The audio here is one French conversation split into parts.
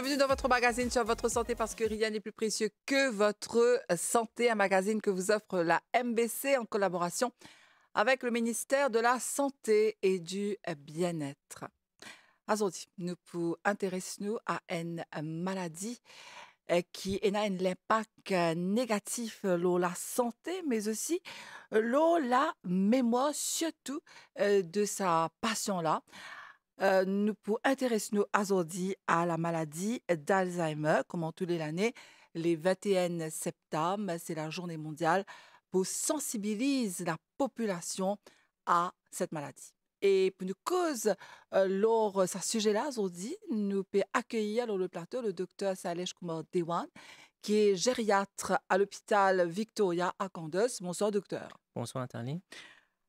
Bienvenue dans votre magazine sur votre santé parce que rien n'est plus précieux que votre santé, un magazine que vous offre la MBC en collaboration avec le ministère de la Santé et du Bien-être. Aujourd'hui, nous pouvons intéresser à une maladie qui a un impact négatif sur la santé, mais aussi sur la mémoire, surtout de sa passion-là. Nous pouvons intéresser aujourd'hui à la maladie d'Alzheimer, comme tous les années. Les 21 septembre, c'est la journée mondiale pour sensibiliser la population à cette maladie. Et pour nous cause, lors ce sujet-là, aujourd'hui, nous pouvons accueillir sur le plateau le docteur Salesh Kumar Dewan, qui est gériatre à l'hôpital Victoria à Candos. Bonsoir, docteur. Bonsoir Nathalie.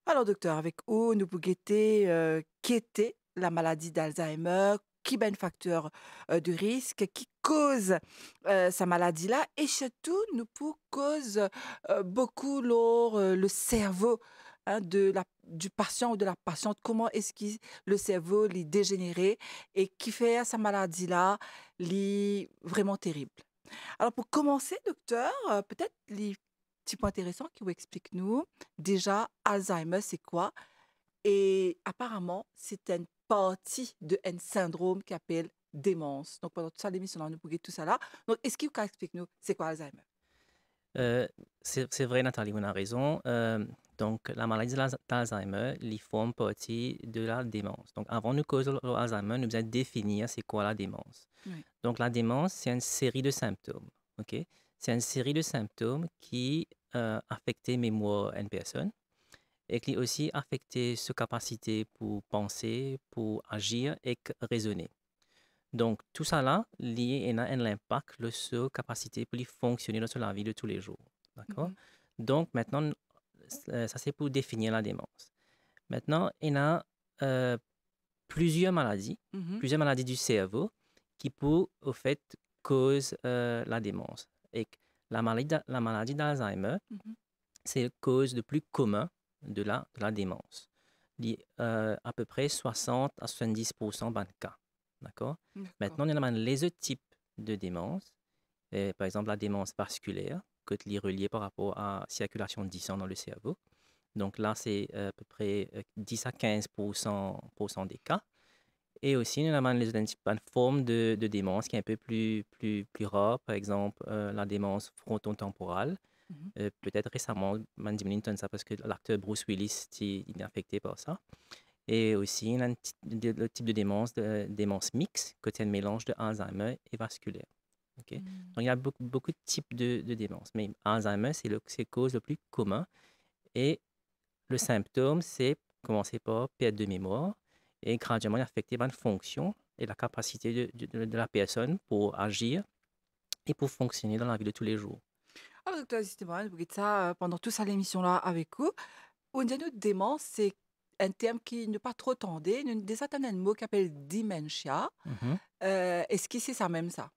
Alors, docteur, avec vous, nous pouvons guetter qui était la maladie d'Alzheimer, qui est un facteur de risque, qui cause sa maladie-là, et surtout, nous pouvons cause beaucoup le cerveau du patient ou de la patiente, comment est-ce que le cerveau est dégénéré et qui fait sa maladie-là vraiment terrible. Alors, pour commencer, docteur, peut-être les petits points intéressants qui vous expliquent nous. Déjà, Alzheimer, c'est quoi? Et apparemment, c'est une partie d'un syndrome qui s'appelle démence. Donc, pendant toute ça, l'émission, on a nous tout ça là. Donc, est-ce que vous pouvez expliquer nous, c'est quoi Alzheimer? C'est vrai Nathalie, on a raison. Donc la maladie d'Alzheimer, il forme partie de la démence. Donc avant de causer l'Alzheimer, nous devons définir c'est quoi la démence. Oui. Donc la démence, c'est une série de symptômes. Ok, c'est une série de symptômes qui affectent la mémoire d'une personne et qui aussi affectent sa capacité pour penser, pour agir et raisonner. Donc, tout ça là, lié à un impact sur la capacité pour fonctionner dans la vie de tous les jours. D'accord? Mhm. Donc, maintenant, ça c'est pour définir la démence. Maintenant, il y a plusieurs maladies Mhm. du cerveau qui peuvent, au fait, cause la démence. Et la maladie d'Alzheimer, Mhm. c'est la cause le plus commun de la démence. À peu près 60 à 70% des cas. D'accord? D'accord. Maintenant, il y a les autres types de démence. Par exemple, la démence vasculaire, qui est reliée par rapport à la circulation du sang dans le cerveau. Donc là, c'est à peu près 10 à 15% des cas. Et aussi, il y a une forme de démence qui est un peu plus rare, par exemple la démence frontotemporale. Mhm. Peut-être récemment, on diminue ça parce que l'acteur Bruce Willis il est affecté par ça. Et aussi, il y a le type de démence mixte, qui est un mélange de Alzheimer et vasculaire. Ok. Mhm. Donc, il y a beaucoup de types de démence. Mais Alzheimer, c'est la cause le plus commun. Et le symptôme, c'est commencer par perte de mémoire et graduellement affecter la fonction et la capacité de la personne pour agir et pour fonctionner dans la vie de tous les jours. Alors, docteur, justement, vous dites ça pendant toute ça l'émission-là avec vous. On dit nous, démence, c'est un terme qui n'est pas trop tendé. Des certains mots qui appelle dementia. Mhm. Est-ce que c'est ça même ça?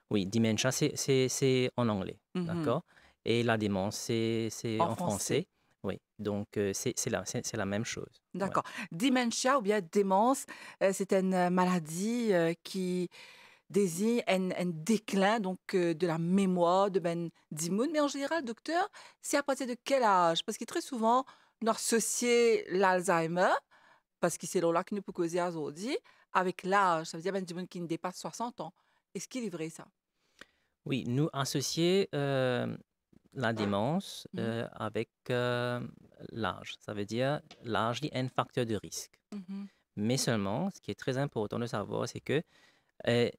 Oui, dementia, c'est en anglais, Mhm. d'accord? Et la démence, c'est En en français. français. Oui, donc c'est la même chose. Ouais. D'accord. Dementia ou bien démence, c'est une maladie qui désigne un déclin donc de la mémoire de ben d'immun. Mais en général, docteur, c'est à partir de quel âge? Parce que très souvent, on associe l'Alzheimer, parce que c'est là que nous peut causer aujourd'hui, avec l'âge. Ça veut dire ben d'immun qui ne dépasse 60 ans. Est-ce qu'il est vrai ça? Oui, nous associer la démence Mhm. avec l'âge. Ça veut dire l'âge est un facteur de risque. Mhm. Mais seulement, ce qui est très important de savoir, c'est que euh,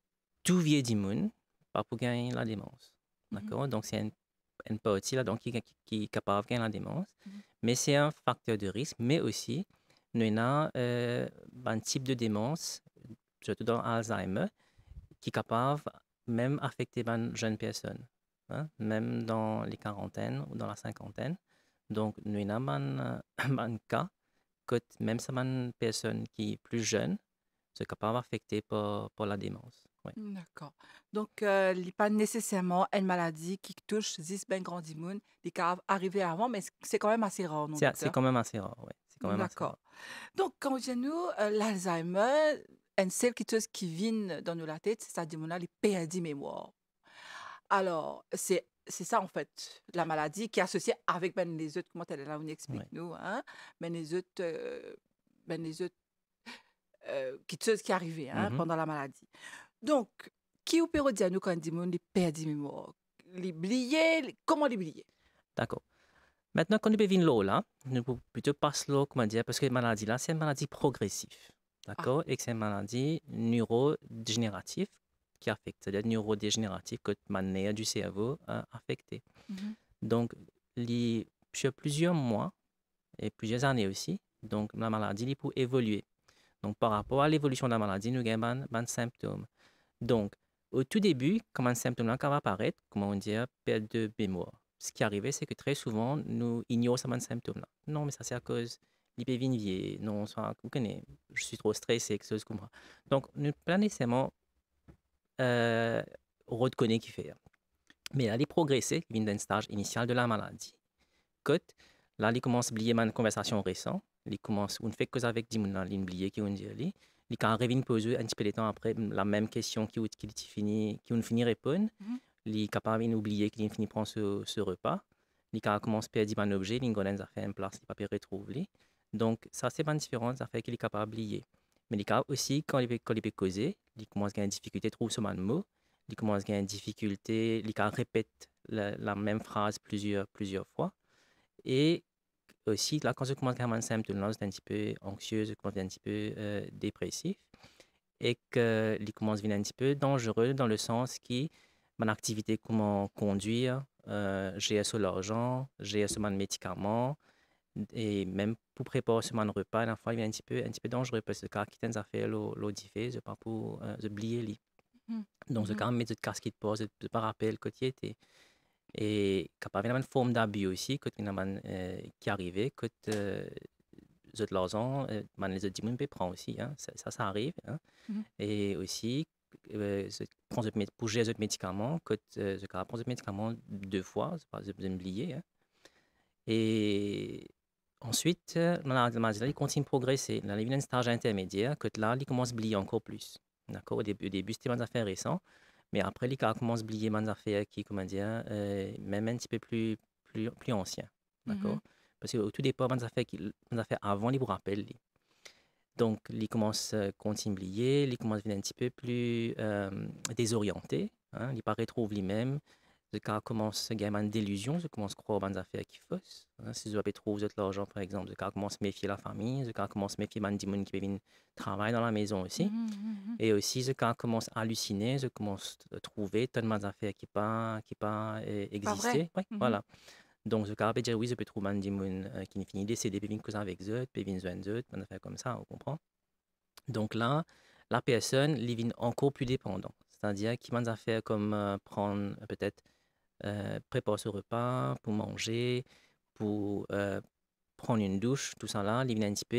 tout vieil d'immun, pas pour gagner la démence. Mhm. D'accord? Donc, c'est une partie là, donc, qui est capable de gagner la démence. Mhm. Mais c'est un facteur de risque. Mais aussi, nous avons un type de démence, surtout dans Alzheimer, qui est capable même affecter une jeune personne, hein, même dans les quarantaines ou dans la cinquantaine. Donc, nous avons un cas que même si une personne qui est plus jeune, c'est capable d'affecter par la démence. Ouais. D'accord. Donc, il n'est pas nécessairement une maladie qui touche 10 ben grand immune, qui peut arriver avant, mais c'est quand même assez rare, non, C'est docteur? quand même assez rare, ouais. C'est quand même assez D'accord. rare. Donc, quand on dit nous, l'Alzheimer, une seule qui vient dans la tête, c'est-à-dire mon les perdus mémoire. Alors, c'est ça, en fait, la maladie qui est associée avec ben, les autres, comment elle est là, on explique, Ouais. nous, hein, ben, les autres qui choses qui arrivaient hein, Mhm. pendant la maladie. Donc, qui ou peut dire nous quand on dit les perdus mémoire? Les oublier, comment les oublier? D'accord. Maintenant, quand nous bevons l'eau, là, nous pouvons plutôt passer l'eau, comment dire, parce que la maladie, là, c'est une maladie progressive. Ah, D'accord? Et que c'est une maladie neurodégénérative qui affecte, c'est-à-dire neurodégénérative que la manière du cerveau a affecté. mhm, Donc, sur plusieurs mois et plusieurs années aussi, donc la maladie elle peut évoluer. Donc, par rapport à l'évolution de la maladie, nous avons des symptômes. Donc, au tout début, quand un symptôme là va apparaître, comment on dit, perte de mémoire. Ce qui arrive, c'est que très souvent, nous ignorons ces symptômes-là. Non, mais ça, c'est à cause l'hypervinier. Non, ça, vous connaissez, je suis trop stressé, quelque chose comme ça. Donc, nous pas nécessairement euh, reconnaître qui fait. Mais aller progresser, il vient d'un stage initial de la maladie. Quand là, il commence à oublier ma conversation récente. Il commence, on ne fait que ça avec des gens, il oublie qui on dit. Il quand revient poser un petit peu de temps après la même question qui finit répondre. mhm, Il est capable d'oublier qu'il finit prendre ce repas. Il quand commence à perdre un objet, il a fait en place, il ne peut pas retrouver. Donc ça c'est une différence, ça fait qu'il est capable d'oublier. Mais il est aussi quand il peut causer, il commence à avoir une difficulté à trouver ce mot. Il commence à avoir une difficulté, il répète la même phrase plusieurs fois. Et aussi, là, quand je commence à avoir un symptôme, là, c'est un petit peu anxieux, je commence à être un petit peu dépressif. Et qu'il commence à devenir un petit peu dangereux dans le sens que mon activité, comment conduire, j'ai sur l'argent, j'ai sur mon médicament, et même pour préparer ce mon repas, la fois, il est un petit peu dangereux parce que quand il a fait l'eau diffé, je pas pour oublier lui. mhm, Donc, je mhm, quand même mettre de casquette pour, je ne pas rappeler le côté était. Et capable il y a une forme d'abus aussi quand il y a qui arrivait quand de l'argent man les autres peut prendre aussi hein. Ça arrive hein. mhm. Et aussi je prends pour gérer les médicaments quand je prends les médicaments deux fois c'est pas de m'oublier hein. Et ensuite la maladie là, il continue de progresser là il y a un stage intermédiaire que là il commence à oublier encore plus d'accord au début c'était une affaire récent. Mais après, les cas commencent à oublier des affaires qui, comment dire, même un petit peu plus anciens. Mhm. D'accord? Parce qu'au tout départ, des affaires avant, ils vous rappellent. Donc, ils commencent à continuer à oublier, ils commencent à devenir un petit peu plus désorientés. Hein? Ils ne retrouvent les-mêmes. Le cas commence à gagner une délusion, je commence à croire aux affaires qui fausses. Hein? Si je vais trouver de l'argent, par exemple, le cas commence à méfier la famille, le cas commence à méfier les gens qui viennent travailler dans la maison aussi. Mhm, mhm, Et aussi, quand je commence à halluciner, je commence à trouver tellement d'affaires qui pas pas vrai? existé. Oui, Mhm, voilà. Donc, je peux dire, oui, je peux trouver un démon qui finit décédé, puis une cause avec eux, puis une zone d'eux, une affaire comme ça, on comprend. Donc là, la personne, elle devient encore plus dépendante. C'est-à-dire qu'il y a des affaires comme prendre, peut-être, préparer ce repas, pour manger, pour prendre une douche, tout ça là, il devient un petit peu,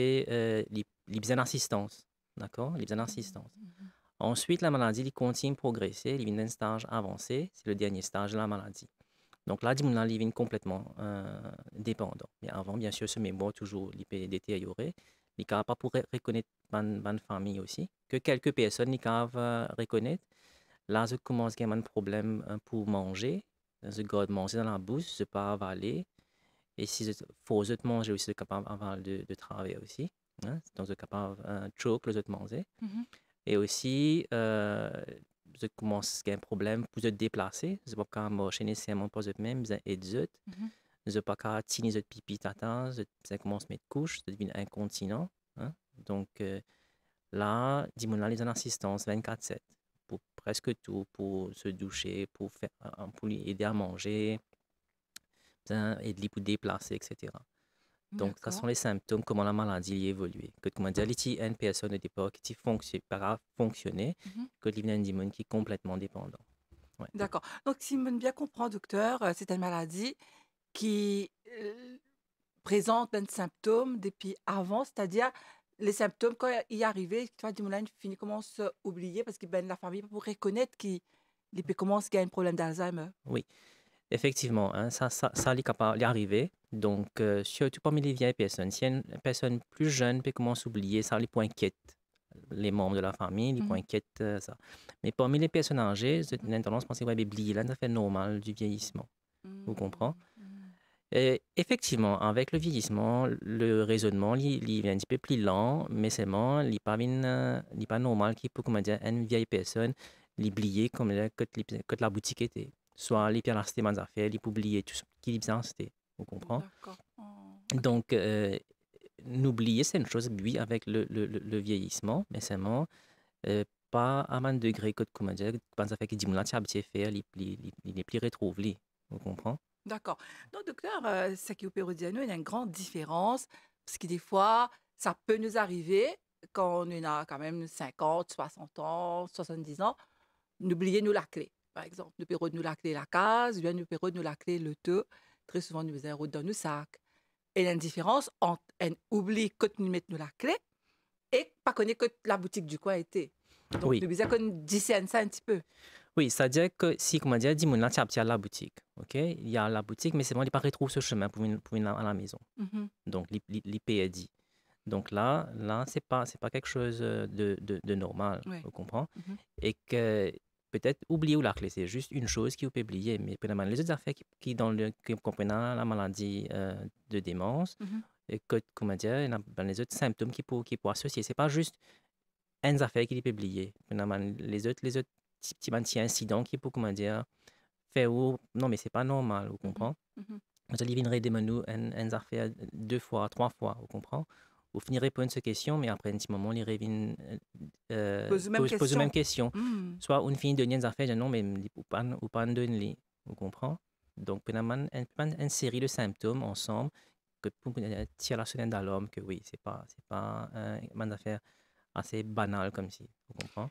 il a besoin d'assistance. D'accord? Il a besoin d'assistance. mhm, Ensuite, la maladie il continue de progresser, il vient d'un stage avancé, c'est le dernier stage de la maladie. Donc là, il devient complètement dépendant. Mais avant, bien sûr, ce mémoire toujours il peut détériorer. Il ne pas pour reconnaître une famille aussi, que quelques personnes ne peuvent reconnaître. Là, je commence à avoir un problème pour manger. Je garde manger dans la bouche, je ne peux pas avaler. Et si je faut manger aussi, je suis capable de travailler aussi. Hein? Donc, je suis capable de choke les autres manger. mhm, Et aussi, je commence à avoir un problème pour se déplacer. Je ne peux pas marcher nécessairement pour eux-mêmes, je aide les autres. mhm. Je ne peux pas tenir les pipi tata, je commence à mettre couche, je deviens incontinent. Hein? Donc là, dis-moi là, les assistance 24/7 pour presque tout, pour se doucher, pour lui aider à manger, aider pour déplacer, etc. Donc, ça sont D'accord. les symptômes, comment la maladie a évolué. Que, comment dire, il y a une personne au départ qui pas fonctionner, Mhm. que il y a un démon qui est complètement dépendant. Ouais. D'accord. Donc, si je bien comprend, docteur, c'est une maladie qui présente des symptômes depuis avant, c'est-à-dire les symptômes, quand il y arrivait, tu vois, Dimoulin finit commence à oublier parce que ben, la famille pour reconnaître qu'il commence à avoir un problème d'Alzheimer. Oui, effectivement, hein, ça est capable d'arriver. Donc, surtout parmi les vieilles personnes, si une personne plus jeune peut commencer à oublier, ça les point inquiète. les membres de la famille, ils inquiètent ça. Mais parmi les personnes âgées, j'ai une tendance à penser que oublier là, ça fait normal du vieillissement. Vous comprenez? Et effectivement, avec le vieillissement, le raisonnement, il est un petit peu plus lent, mais seulement, il n'est pas normal qu'il peut, comment dire, une vieille personne, l'oublier comme que la boutique était. Soit, il peut acheter des affaires, il peut oublier tout ce qu'il a acheté. Vous comprenez? D'accord. Donc, n'oublier, c'est une chose, oui, avec le vieillissement, mais seulement, pas à un degré que, comment dire, quand ça fait que 10 mois, tu as habitué à faire, il n'est plus retrouvé. Vous comprenez? D'accord. Donc, docteur, ce qui opère il y a une grande différence, parce que des fois, ça peut nous arriver, quand on a quand même 50, 60 ans, 70 ans, d'oublier nous la clé. Par exemple, nous perdons nous la clé la case, ou bien nous perdons nous la clé le deux. Très souvent, nous faisons dans nos sacs. Et la différence entre un oubli que nous mettons la clé et pas connaître que la boutique du coin était. Donc, Oui. nous besoin qu'on discerne ça un petit peu. Oui, c'est-à-dire que si, comment dire, 10 mois, là, tu as la boutique, ok? Il y a la boutique, mais c'est bon, il pas retrouve ce chemin pour venir à la maison. Donc, il paye dit. Donc là, c'est pas quelque chose de normal, Oui. vous comprenez? Et que peut-être oublier ou la clé, c'est juste une chose qui vous peut oublier, mais les autres affaires qui comprennent la maladie de démence, et que, comment dire, il y a les autres symptômes qui peuvent associer. C'est pas juste une affaire qui peut oublier. Les autres petits incidents qui peuvent, comment dire, faire ou non, mais c'est pas normal, vous comprenez? Vous allez venir demander nous une affaire 2 fois, 3 fois, vous comprenez? Vous finirez répondre cette question, mais après un petit moment, il revient pose la même question. Soit on finit de donner une affaire, non, mais ou pas de donner, vous comprenez? Donc, une série de symptômes ensemble que pour tirer la sonnette d'alarme que oui, c'est pas une affaire assez banale comme si, vous comprenez?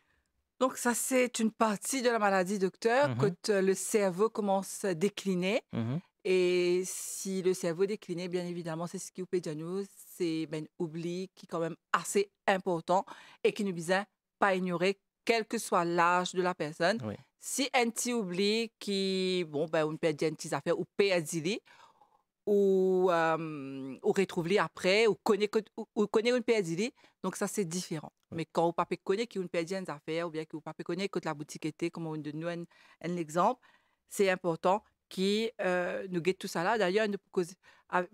Donc ça, c'est une partie de la maladie, docteur, quand le cerveau commence à décliner. Et si le cerveau décline, bien évidemment, c'est ce qui peut dire nous, c'est un oubli qui est quand même assez important et qui nous besoin pas ignorer, quel que soit l'âge de la personne. Oui. Si un petit oubli qui, bon, ben, on peut dire une petite affaire, ou perdre ou retrouver après, ou connaître une perdre. Donc ça, c'est différent. Mais quand vous ne pouvez pas connaître qui une perdre une affaire, ou bien que vous ne pouvez pas connaître que la boutique était, comme on donne nous un exemple, c'est important qui nous guette tout ça là. D'ailleurs,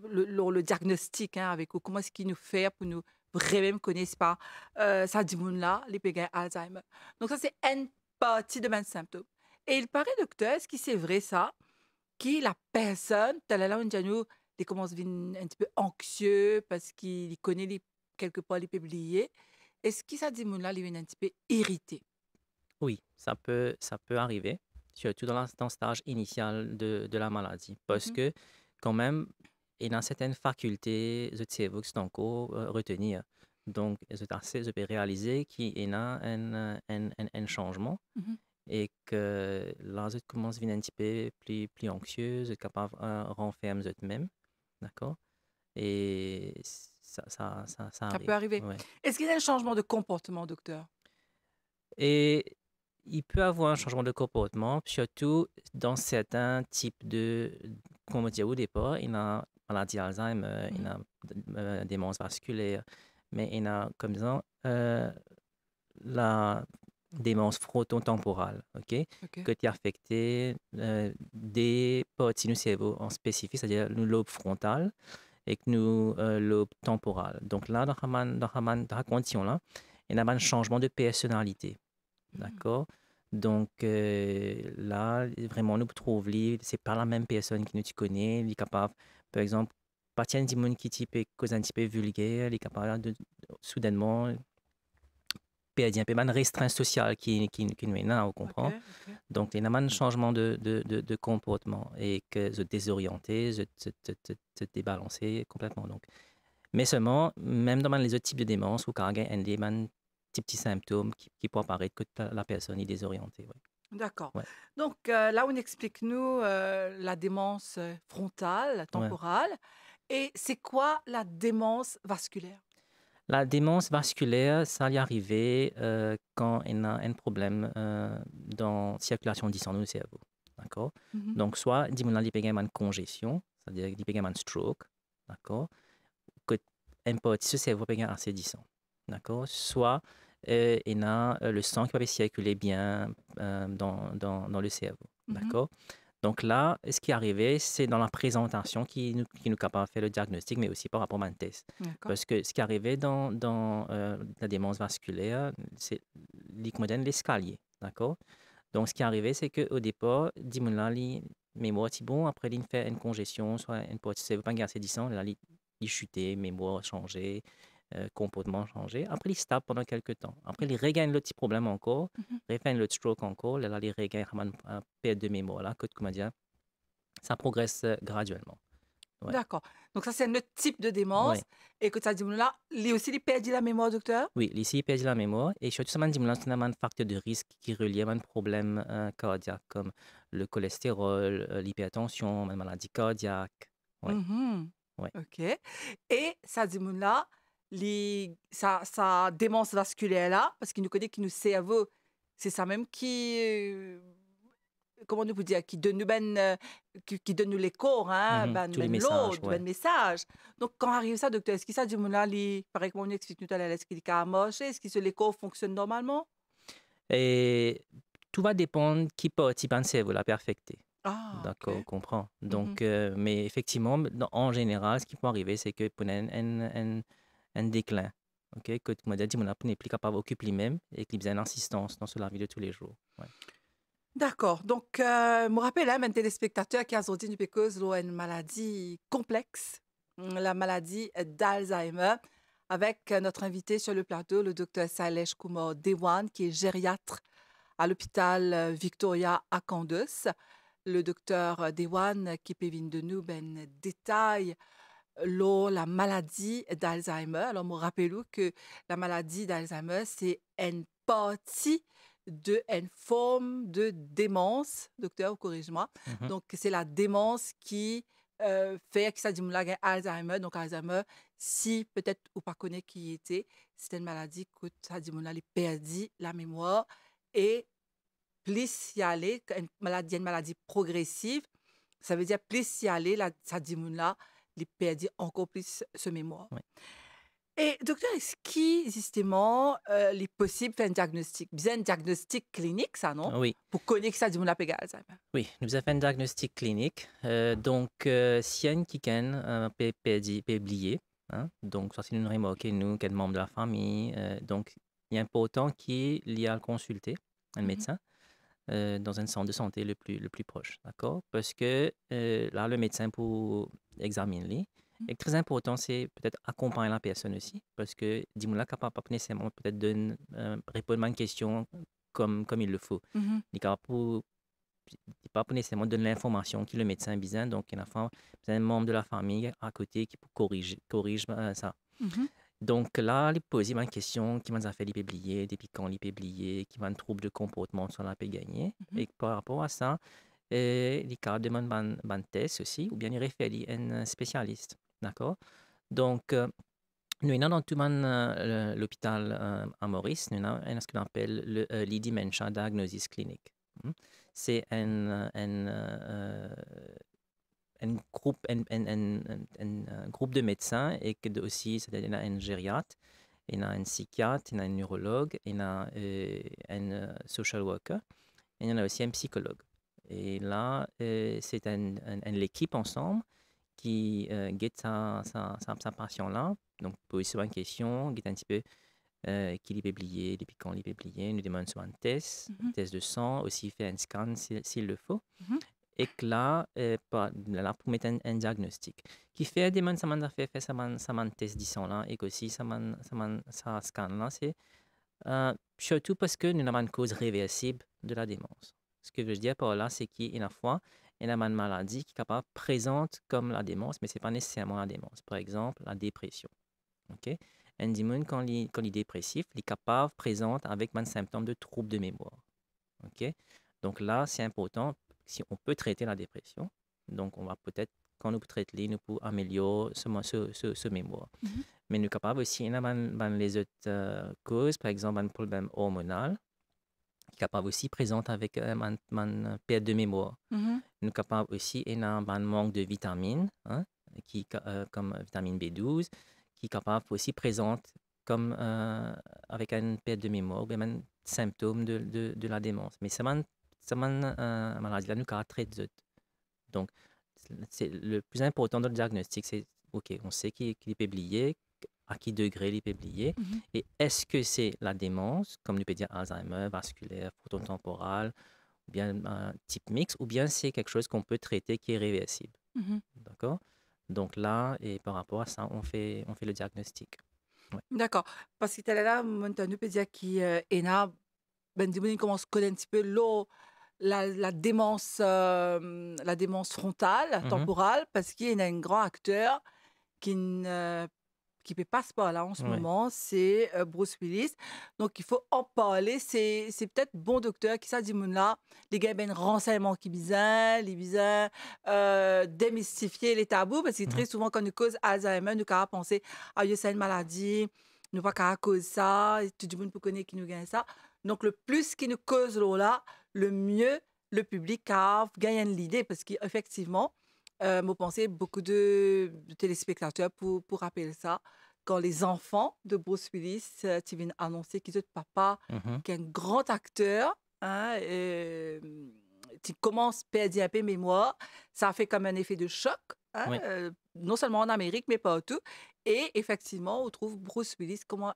le diagnostic avec vous, comment est-ce qu'il nous fait pour nous vraiment connaître pas ça dit là, les pégas Alzheimer. Donc ça, c'est une partie de mes symptômes. Et il paraît, docteur, est-ce que c'est vrai ça? Qui la personne, là, il commence à devenir un petit peu anxieux parce qu'il connaît quelque part les publiés. Est-ce que ça dit là, il est un petit peu irrité? Oui, ça peut arriver, surtout dans le stage initial de la maladie, parce que quand même, il y a certaines facultés de cerveau qui sont encore retenir. Donc, je peux réaliser qu'il y a un changement et que là, je commence à devenir un petit peu plus anxieuse, capable de renfermer eux-mêmes, d'accord? Et ça Ça arrive. peut arriver. Ouais. Est-ce qu'il y a un changement de comportement, docteur? Et il peut avoir un changement de comportement, surtout dans certains types comme on dit au départ, il y a maladie Alzheimer, il y a démence vasculaire, mais il y a comme ça la démence frontotemporale, ok, que qui affecté des parties du cerveau en spécifique, c'est-à-dire le lobe frontal et le lobe temporal. Donc là, dans la condition-là, il y a un changement de personnalité. D'accord? Donc là, vraiment, nous trouvons, c'est pas la même personne qui nous connaît, il est capable, par exemple, partir d'un monde qui type cause un petit peu vulgaire, il est capable de soudainement perdre un peu de restreint social qui nous est là, vous comprenez? Donc, il y a un changement de comportement et que se désorienter, se débalancer complètement. Donc, mais seulement, même dans les autres types de démence, ou quand il y a des petits symptômes qui peuvent apparaître que la personne est désorientée. Ouais. D'accord. Ouais. Donc là, on explique-nous la démence frontale, temporale. Et c'est quoi la démence vasculaire? La démence vasculaire, ça y arriver quand il y a un problème dans la circulation du sang dans le cerveau. D'accord? Donc, soit, il y a une congestion, c'est-à-dire qu'il y a un stroke, d'accord? Que une partie du cerveau est assez du sang. D'accord? Soit, il y a le sang qui va circuler bien dans le cerveau. Mhm. D'accord? Donc là, ce qui est arrivé, c'est dans la présentation qui nous capable de faire le diagnostic, mais aussi par rapport à un test. D'accord. Parce que ce qui est arrivé dans la démence vasculaire, c'est l'escalier. D'accord? Donc, ce qui est arrivé, c'est qu'au départ, dis-moi mémoire, c'est bon, après, il fait une congestion, soit une porte, ça veut pas assez de sang, là, il chutait, mémoire changé, comportement changé. Après, il stable pendant quelques temps. Après, il regagne le petit problème encore, Mhm. refait le stroke encore, là, il regagne une perte de mémoire, là, que, comment dire, ça progresse graduellement. Ouais. D'accord. Donc ça, c'est un autre type de démence. Ouais. Et que ça dit, là, lui aussi, il perd la mémoire, docteur? Oui, ici, il perd la mémoire. Et surtout, ça m'a dit, c'est un facteur de risque qui est relié à un problème cardiaque, comme le cholestérol, l'hypertension, une maladie cardiaque. Ouais, Mhm. ouais. OK. Et ça dit, là, sa démence vasculaire, là, parce qu'il nous connaît, qui nous cerveau, c'est ça même qui, comment nous peut dire, qui donne nous qui donne nous les corps, hein, Tous les ben messages, l'autre, ouais. ben message. Donc, quand arrive ça, docteur, est-ce que ça dit, là, pareil comme on explique tout à l'heure, est-ce qu'il a marché? Est-ce que les corps fonctionnent normalement? Et tout va dépendre qui participe à un cerveau, la perfecter. Ah, D'accord, on OK. comprend. Mhm. Donc, mais effectivement, en général, ce qui peut arriver, c'est que pour un déclin. OK, que tu m'as dit, mon appui n'est plus capable d'occuper lui-même et qu'il a une assistance dans la vie de tous les jours. Ouais. D'accord. Donc, je me rappelle, hein, un téléspectateur qui a sorti une maladie complexe, la maladie d'Alzheimer, avec notre invité sur le plateau, le docteur Sailesh Kumar Dewan, qui est gériatre à l'hôpital Victoria à Candace. Le docteur Dewan qui peut venir de nous ben détail la maladie d'Alzheimer. Alors, me rappelle que la maladie d'Alzheimer, c'est une partie une forme de démence, docteur, corrige-moi. Mhm. Donc, c'est la démence qui fait que ça dit moula gagne Alzheimer. Donc, Alzheimer, si peut-être ou pas connaît qui il était, c'est une maladie que ça dit moula, il perdit la mémoire et plus y aller, une maladie progressive, ça veut dire plus y aller, ça dit moula, il perdit encore plus ce mémoire. Ouais. Et docteur, est-ce qu'il, justement, il est possible de faire un diagnostic? Bien un diagnostic clinique, ça, non? Oui. Pour connaître que ça dit mon appel Alzheimer. Oui, nous avons fait un diagnostic clinique. Donc, si y a qui peut oublier, hein, donc ça c'est une remarque, nous, quel membre de la famille. Donc, il est important qu'il y a à le consulter un Mhm, médecin dans un centre de santé le plus proche, d'accord? Parce que là, le médecin pour examiner, et très important, c'est peut-être accompagner la personne aussi, parce que dis-moi capable pas nécessairement peut-être de répondre à une question comme il le faut. mhm, Il est capable pas nécessairement donner l'information que le médecin a besoin, donc il y a un membre de la famille à côté qui corrige ça. mhm, Donc là, il pose une question qui m'a fait oublier, depuis quand il oublié, qui m'a un trouble de comportement sur la peut gagner. mhm. Et par rapport à ça, il demande un test aussi, ou bien il réfère à un spécialiste. D'accord? Donc, nous avons dans tout l'hôpital à Maurice, nous avons ce qu'on appelle le Early Dementia Diagnosis Clinic. Hmm. C'est un groupe de médecins et que aussi, c'est-à-dire il y a un gériatre, il y a un psychiatre, il y a un neurologue, il y a un social worker, et il y en a aussi un psychologue. Et là, c'est l'équipe ensemble qui guette sa passion-là. Donc, pose souvent une question, guette un petit peu qui est oublié, depuis quand il est oublié, nous demande souvent un Mhm, test de sang, aussi fait un scan s'il le faut. mhm. Et que là, là pour mettre un diagnostic. Qui fait des gens, ça m'a fait ça test de sang là, et aussi ça scan là, c'est surtout parce que nous avons une cause réversible de la démence. Ce que je veux dire par là, c'est qu'il y a une fois, il y a une maladie qui est capable présente comme la démence, mais ce n'est pas nécessairement la démence. Par exemple, la dépression. OK? Un démon, quand il est dépressif, il est capable, présente avec un symptôme de trouble de mémoire. OK? Donc là, c'est important, si on peut traiter la dépression, donc on va peut-être, quand nous traitons, nous pouvons améliorer ce mémoire. Mhm. Mais nous sommes capables aussi, dans les autres causes, par exemple, un problème hormonal, qui est capable aussi présente avec une perte de mémoire. Mhm. Nous sommes capables aussi, un manque de vitamines, hein, comme vitamine B12, qui est capable aussi présente comme avec une perte de mémoire ou bien un symptôme de la démence. Mais c'est une maladie là, nous caractérise. Donc, le plus important dans le diagnostic, c'est, OK, on sait qu'il est oublié, à quel degré il est oublié, Mhm. et est-ce que c'est la démence, comme nous peut dire Alzheimer, vasculaire, frontotemporale, ou bien un type mix, ou bien c'est quelque chose qu'on peut traiter qui est réversible. Mhm. D'accord? Donc là, et par rapport à ça, on fait le diagnostic. Ouais. D'accord. Parce que tu là, mon peut dire qui est là, ben, dis-moi, commence à connaître un petit peu la démence frontale, Mhm. temporale, parce qu'il y a un grand acteur qui ne qui peut pas se parler en ce Ouais. moment, c'est Bruce Willis. Donc, il faut en parler. C'est peut-être bon docteur qui ça dit mon là. Les gars, ben, renseignements qui bizarre, les bizarres, démystifier les tabous, parce que Mhm. très souvent, quand nous cause Alzheimer, nous avons penser, ah, c'est une maladie, nous pas qu'à cause ça, et tout le monde peut connaître qui nous gagne ça. Donc, le plus qui nous cause là, le mieux le public a gagné l'idée, parce qu'effectivement, moi, pensais beaucoup de téléspectateurs pour rappeler ça. Quand les enfants de Bruce Willis, tu viens annoncer qu'ils ont papa, Mhm. qui est un grand acteur, hein, qui commence à perdre un peu mémoire, ça fait comme un effet de choc, hein, Ouais. non seulement en Amérique, mais partout. Et effectivement, on trouve Bruce Willis comment,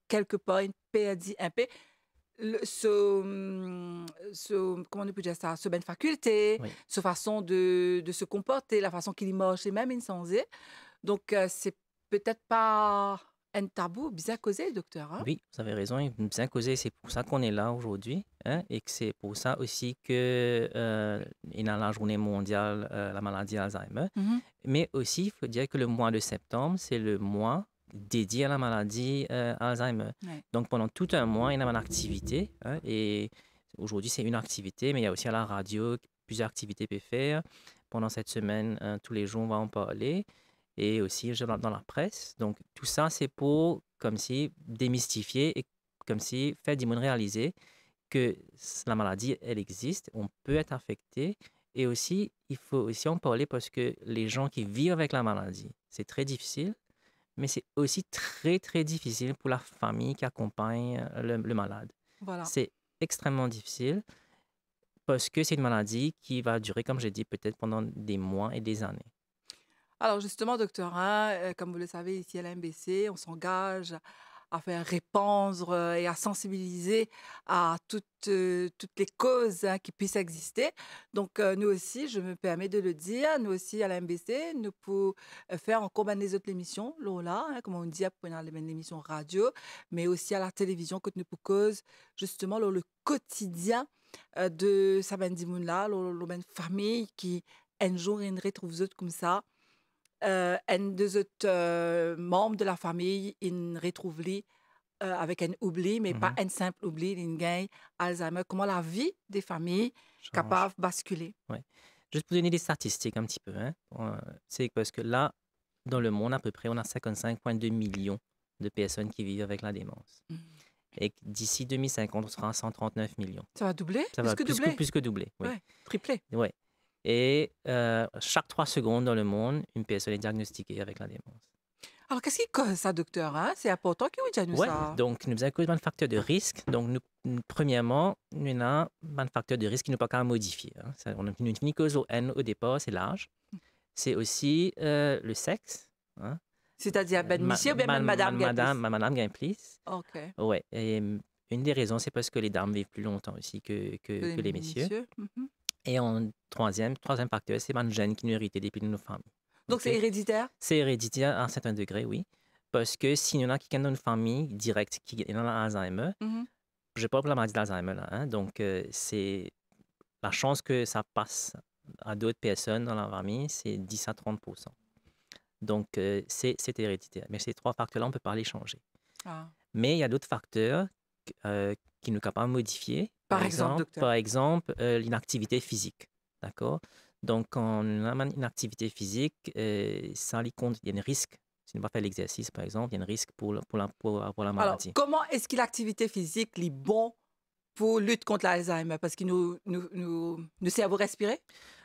quelque part, il perdit un peu comment on peut dire ça, ce ben faculté, Oui. ce façon de se comporter, la façon qu'il mange, et même insensé. Donc, c'est peut-être pas un tabou bien causé, docteur. Hein? Oui, vous avez raison, il me bien causé, c'est pour ça qu'on est là aujourd'hui, hein, et que c'est pour ça aussi que il y a la journée mondiale la maladie Alzheimer. Mhm. Mais aussi, il faut dire que le mois de septembre, c'est le mois dédié à la maladie Alzheimer. Ouais. Donc pendant tout un mois, il y a une activité, hein, et aujourd'hui c'est une activité, mais il y a aussi à la radio plusieurs activités peuvent faire. Pendant cette semaine, tous les jours, on va en parler et aussi dans la presse. Donc, tout ça, c'est pour, comme si, démystifier et comme si faire du monde réaliser que la maladie, elle existe, on peut être affecté. Et aussi, il faut aussi en parler parce que les gens qui vivent avec la maladie, c'est très difficile, mais c'est aussi très, très difficile pour la famille qui accompagne le malade. Voilà. C'est extrêmement difficile parce que c'est une maladie qui va durer, comme j'ai dit, peut-être pendant des mois et des années. Alors justement, docteur, hein, comme vous le savez, ici à la MBC, on s'engage à faire répandre et à sensibiliser à toutes les causes hein, qui puissent exister. Donc, nous aussi, je me permets de le dire, nous aussi à la MBC, nous pouvons faire encore ben, les autres émissions, là, hein, comme on dit, après l'émission radio, mais aussi à la télévision, que nous pour cause, justement, le quotidien de Saban Dimoun-là, la famille qui, un jour, ils retrouvent autres comme ça. Un des autres membres de la famille, ils retrouvent lui avec un oubli, mais pas Mhm. un simple oubli, il gagne Alzheimer. Comment la vie des familles Change. capable de basculer. Ouais. Juste pour donner des statistiques un petit peu, hein. C'est parce que là, dans le monde, à peu près, on a 55,2 millions de personnes qui vivent avec la démence. Mhm. Et que d'ici 2050, on sera à 139 millions. Ça va doubler? Ça Plus va que doubler? plus que doubler, oui. Ouais, tripler. Ouais. Et chaque 3 secondes dans le monde, une personne est diagnostiquée avec la démence. Alors, qu'est-ce qui cause ça, docteur? Hein? C'est important que vous disiez nous Ouais, ça. donc nous avons un facteur de risque. Donc, premièrement, nous avons un facteur de risque qui n'est pas qu'à modifier. Hein. On a une cause au N au départ, c'est l'âge. C'est aussi le sexe. Hein. C'est-à-dire, ben, monsieur ou bien même madame gagne plus? Madame gagne plus. OK. Ouais. Et une des raisons, c'est parce que les dames vivent plus longtemps aussi que les messieurs. Messieurs. Mhm. Et en troisième facteur, c'est un gène qui nous hérité depuis nos familles. Donc, c'est OK? héréditaire? C'est héréditaire à un certain degré, oui. Parce que s'il y en a qui sont dans une famille directe qui est dans l'Alzheimer, Mhm. je parle pour la maladie d'Alzheimer, là, hein, donc c'est la chance que ça passe à d'autres personnes dans la famille, c'est 10 à 30 %. Donc, c'est héréditaire. Mais ces 3 facteurs-là, on ne peut pas les changer. Ah. Mais il y a d'autres facteurs qui nous capables de modifier. Par exemple, docteur. Par exemple, l'inactivité physique. D'accord? Donc, quand on a une activité physique, ça lui compte, il y a un risque. Si on ne va pas faire l'exercice, par exemple, il y a un risque pour la Alors, maladie. comment est-ce que l'activité physique est bon pour lutter contre l'Alzheimer? Parce qu'il nous sert à vous respirer?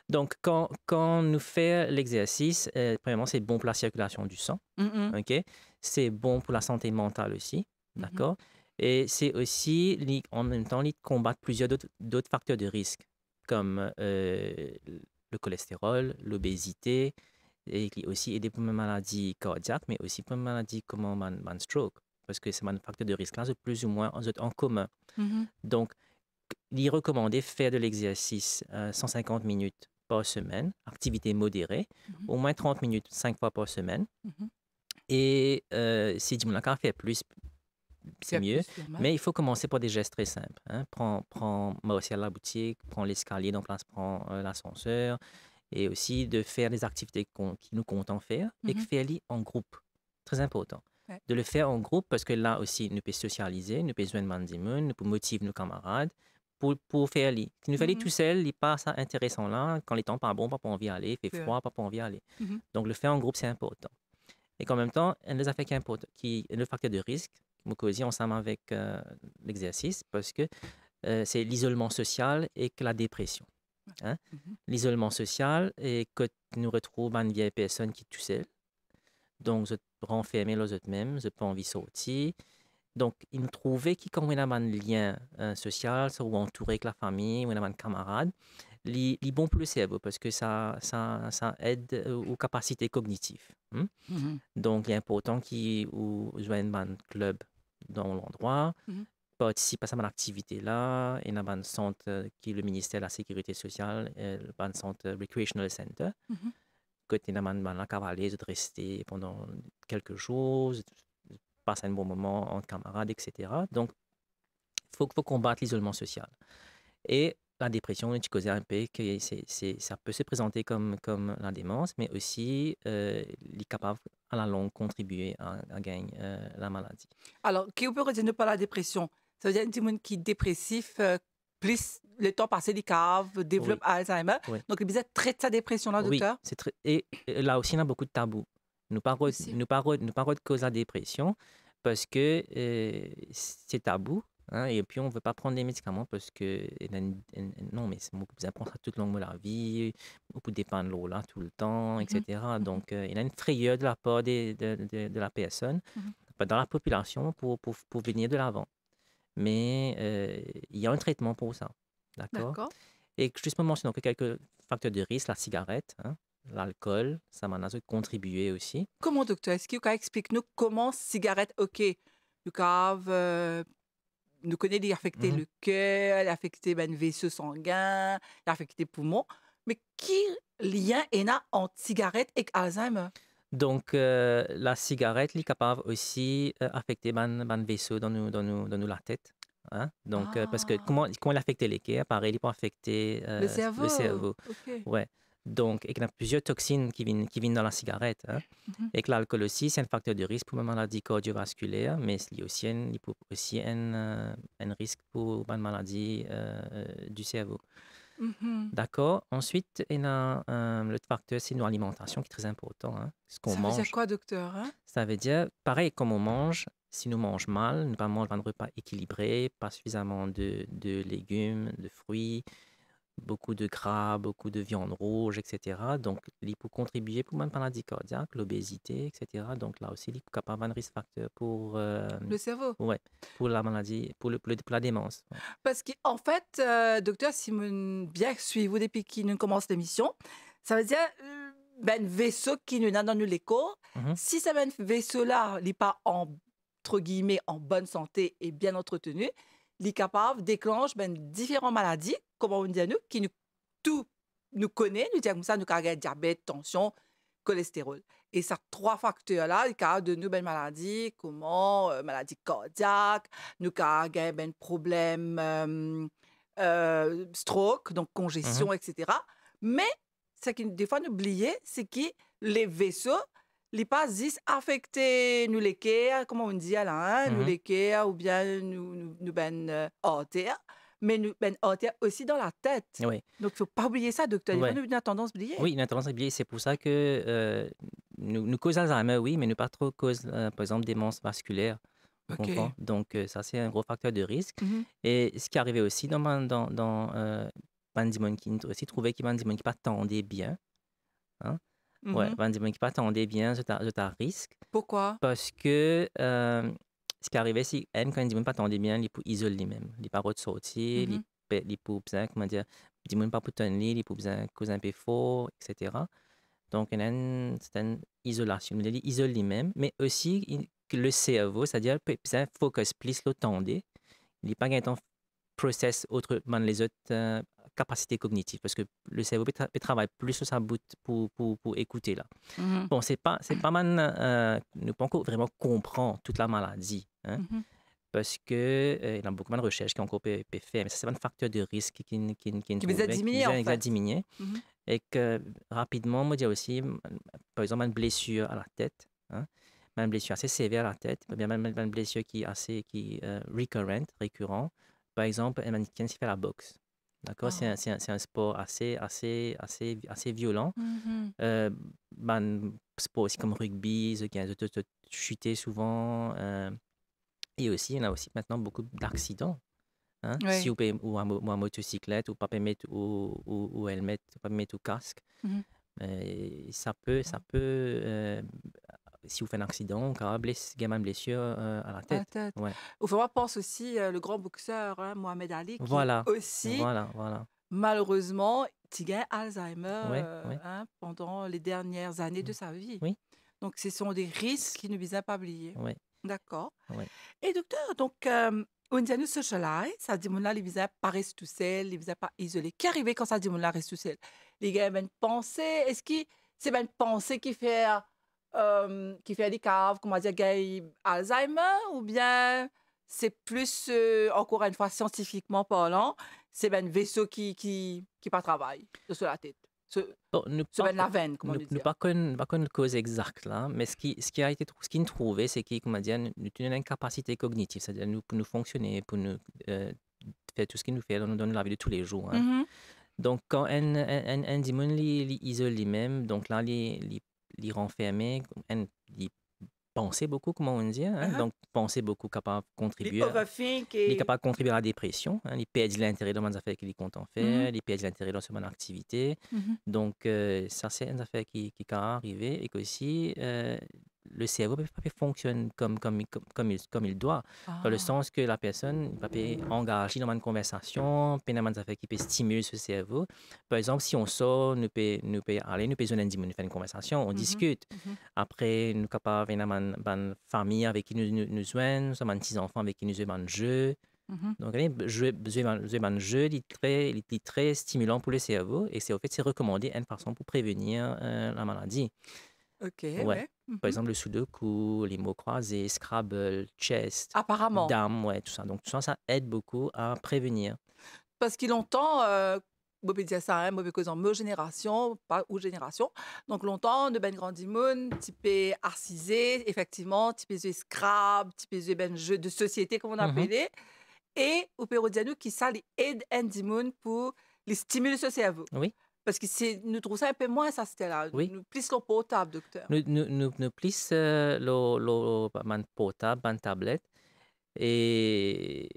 Donc, quand on nous fait l'exercice, premièrement, c'est bon pour la circulation du sang, Mhm, OK? C'est bon pour la santé mentale aussi, mhm, d'accord? Et c'est aussi, en même temps, combattre plusieurs d'autres facteurs de risque, comme le cholestérol, l'obésité, et qui aussi aider pour les maladies cardiaques, mais aussi pour les maladies comme un stroke, parce que c'est un facteur de risque là, c'est plus ou moins en commun. mhm, Donc, il est recommandé de faire de l'exercice 150 minutes par semaine, activité modérée, mhm, au moins 30 minutes 5 fois par semaine. mhm. Et si tu as fait plus, c'est Faire mieux. plus, normal. Mais il faut commencer par des gestes très simples. Hein. Prends moi aussi à la boutique, prends l'escalier, donc place, prends l'ascenseur. Et aussi de faire des activités qui nous comptons faire et que Mhm, faire-les en groupe. Très important. ouais. De le faire en groupe parce que là aussi, nous pouvons socialiser, nous pouvons joindre des gens, nous pouvons motiver nos camarades pour faire les. Si nous faisons Mhm, tout seul, il n'est pas ça intéressant là. Quand les temps pas bon, pas envie d'aller, il fait c'est vrai. froid, pas envie d'aller. Mhm, Donc le faire en groupe, c'est important. Et qu'en même temps, un des affaires qui est important, qui est le facteur de risque, nous causons ensemble avec l'exercice parce que c'est l'isolement social et que la dépression. Hein. mhm. L'isolement social et que nous retrouvons une vieille personne qui est tout seule. Donc, je renfermé les autres mêmes, je pas envie de sortir. Donc, il nous trouvait que quand on a un lien social, ou entouré avec la famille, ou on a un camarade, il est bon pour le cerveau parce que ça aide aux capacités cognitives. Hein. Mhm, Donc, il est important qu'il joigne un club dans l'endroit, mhm, participe à cette activité-là. Il y a un centre qui est le ministère de la Sécurité sociale, un centre Recreational Center. mhm. Côté de la cavalier, de rester pendant quelques jours, passer un bon moment entre camarades, etc. Donc, faut combattre l'isolement social. Et la dépression, tu causais un peu que ça peut se présenter comme la démence, mais aussi il est capable à la longue contribuer à gagner la maladie. Alors, qui peut retenir par la dépression? Ça veut dire un monde qui est dépressif, plus le temps passé, il cave, développe Oui, Alzheimer. oui. Donc, il disait traite sa dépression là, Oui, docteur? c'est très... Et là aussi, on a beaucoup de tabous. Aussi. Nous parlons de cause la dépression parce que c'est tabou. Hein, et puis, on ne veut pas prendre des médicaments parce que... non, mais c'est beaucoup plus important ça tout le long de la vie. Beaucoup dépend de l'eau là tout le temps, Mhm, etc. mhm, Donc, il y a une frayeur de la part de la personne, mhm. dans la population pour venir de l'avant. Mais il y a un traitement pour ça. D'accord? D'accord. Et juste pour mentionner que quelques facteurs de risque, la cigarette, hein, l'alcool, ça m'a contribué aussi. Comment, docteur? Est-ce que vous explique-nous comment cigarette, OK, le cave, nous connaît affecter Mhm. le cœur, il affecter ben, vaisseau sanguin, il affecter poumon, mais qui lien est là entre cigarette et Alzheimer? Donc, la cigarette est capable aussi d'affecter ban vaisseau dans nous la tête. Hein? Donc, parce que Ah, comment il affecte les cœurs, pareil, il peut affecter le le cerveau. cerveau. OK. Ouais. Donc, et qu'il y a plusieurs toxines qui viennent dans la cigarette. Hein? Mhm. Et que l'alcool aussi, c'est un facteur de risque pour les maladies cardiovasculaires, mais il y a aussi un risque pour une maladie du cerveau. Mhm. D'accord. Ensuite, il y a l'autre facteur, c'est notre alimentation qui est très important. Hein? Ce qu'on Ça veut dire mange. quoi, docteur, hein? Ça veut dire, pareil, comme on mange, si nous mangeons mal, nous pas manger un repas équilibré, pas suffisamment de légumes, de fruits, beaucoup de gras, beaucoup de viande rouge, etc. Donc, il peut contribuer pour une maladie cardiaque, l'obésité, etc. Donc, là aussi, il est capable d'un risque facteur Le cerveau. ouais, pour la maladie, pour la démence. Ouais. Parce qu'en fait, docteur, si vous bien suivez depuis qu'il nous commence l'émission, ça veut dire ben vaisseau qui nous a dans nous l'écho. Mhm, Si ce ben vaisseau-là n'est pas entre guillemets en bonne santé et bien entretenu, il est capable de déclencher ben, différentes maladies, comme on dit à nous, qui nous tout nous connaît, nous disons comme ça, nous avons diabète, tension, cholestérol. Et ces trois facteurs-là, ils capable de nous ben maladies, comment maladie cardiaque, nous avons ben problème stroke, donc mhm, congestion, etc. Mais ce qui des fois nous oublier, c'est que les vaisseaux, les pas juste affectés nous les cœurs, comment on dit là, hein, nous mhm. les cœurs ou bien nous ben artères, mais nous ben artères aussi dans la tête. Oui, Donc, il faut pas oublier ça, docteur. Des fois, ouais. nous avons tendance à oublier. Oui, une tendance à oublier. C'est pour ça que nous cause Alzheimer, oui, mais nous pas trop cause, par exemple, démence vasculaire. Tu comprends? OK. Donc, ça, c'est un gros facteur de risque. Mhm. Et ce qui est arrivé aussi Bandimon qui aussi trouvé que Bandimon qui pas tendait bien. Hein? Ouais, Mhm. Bandimon qui pas tendait bien, c'est un risque. Pourquoi? Parce que ce qui arrivait, c'est que quand Bandimon pas tendait bien, il peut isoler lui-même. Il pas ressortir, Mhm. il peut, comment dire, Bandimon pas pour tenir, il peut causer un peu fort, etc. Donc, c'est une isolation. Il isole lui-même, mais aussi que le cerveau, c'est-à-dire peut focus plus le tendait. Il n'est pas gain process autrement les autres capacités cognitives parce que le cerveau peut travailler plus sur sa bout pour écouter là. Mhm. Bon, c'est pas mal, ne pas encore vraiment comprendre toute la maladie, hein, Mhm. parce que il y a beaucoup de recherches qui ont encore été faites, mais ça c'est un facteur de risque qui Qui vous a trouvé, qui diminué, vise en à fait. diminuer Mhm. et que rapidement, moi, il y a aussi, par exemple, une blessure à la tête, hein, une blessure assez sévère à la tête, ou bien même une blessure qui est assez récurrent. Par exemple, un mannequin qui fait la boxe. D'accord? Ah. C'est un sport assez violent. Mhm. Ben, sport aussi comme rugby, qui a de chuter souvent. Et aussi, il y en a aussi maintenant beaucoup d'accidents. Hein? Si Oui. vous payez ou à motocyclette, ou pas mettre ou helmet, ou pas mettre au casque, Mhm. ça peut si vous faites un accident, on peut gagner une blessure à la À la tête. tête. Ouais. Ou faut voir, pense aussi le grand boxeur hein, Mohamed Ali qui Voilà, aussi, voilà. malheureusement, il a Alzheimer Ouais, ouais, hein, pendant les dernières années de mm, sa vie. oui, Donc, ce sont des risques s- qui ne visent pas oublier. ouais, D'accord. ouais. Et docteur, donc, on dit nous socialize, ça dit mon là, les visas pas rester tout seul, les visas pas isolés. Qui arrive quand ça dit mon là reste tout seul? Les gars, ben pensée, est-ce que c'est ben pensée qui fait des caves, comment dire, gars, Alzheimer, ou bien c'est plus, encore une fois, scientifiquement parlant, c'est ben vaisseau qui pas travaille sur la tête. Bon, C'est ben la veine, comment le nous dire. pas connaître la cause exacte là, mais ce qui a été ce qui nous trouvait, c'est qu'il comment dire, nous avons une capacité cognitive, c'est-à-dire nous pour nous fonctionner, pour nous faire tout ce qu'il nous fait dans la vie de tous les jours. Hein. Mhm. Donc, quand un démon isole lui-même, donc là, il renfermé, il pensait beaucoup, comment on dit, hein? Uh-huh. Donc, penser beaucoup capable de Les contribuer, overthink il est et... capable de contribuer à la dépression, hein? Il perd de l'intérêt dans les affaires qu'il est content de Mhm. faire, il perd de l'intérêt dans son activité. Mhm. Donc, ça, c'est une affaire qui est arrivé et qu'aussi, le cerveau ne peut pas fonctionner comme il doit. Dans le Ah. sens que la personne ne peut pas engager dans une conversation, pas dans une affaire qui peut stimuler ce cerveau. Par exemple, si on sort, nous peut aller, nous peut nous faire une conversation, on Mhm. discute. Mhm. Après, nous sommes capables d'avoir une famille avec qui nous joignent, nous sommes des petits-enfants avec qui nous jouons un jeu. Mhm. Donc, jouer un jeu il est très stimulant pour le cerveau et c'est au fait, c'est recommandé une façon pour prévenir la maladie. OK, Ouais. ouais. Par Mhm. exemple, le sudoku, les mots croisés, Scrabble, chess, Apparemment. dame, ouais, tout ça. Donc, tout ça, ça aide beaucoup à prévenir. Parce qu'il longtemps, moi, je dire ça, hein, moi, parce que dans ma génération, pas ou génération, donc longtemps, de ben grandi moun, type arcisé, effectivement, type Scrabble, type ben jeu de société, comme on Mhm. appelait, et au Pérodiano qui ça, les aide Andy Moon pour les stimuler ce cerveau. Oui, Parce que c'est, nous trouvons ça un peu moins, ça, c'était là. oui. Nous, plus le portable, docteur. Nous plus man portable, man tablette. Et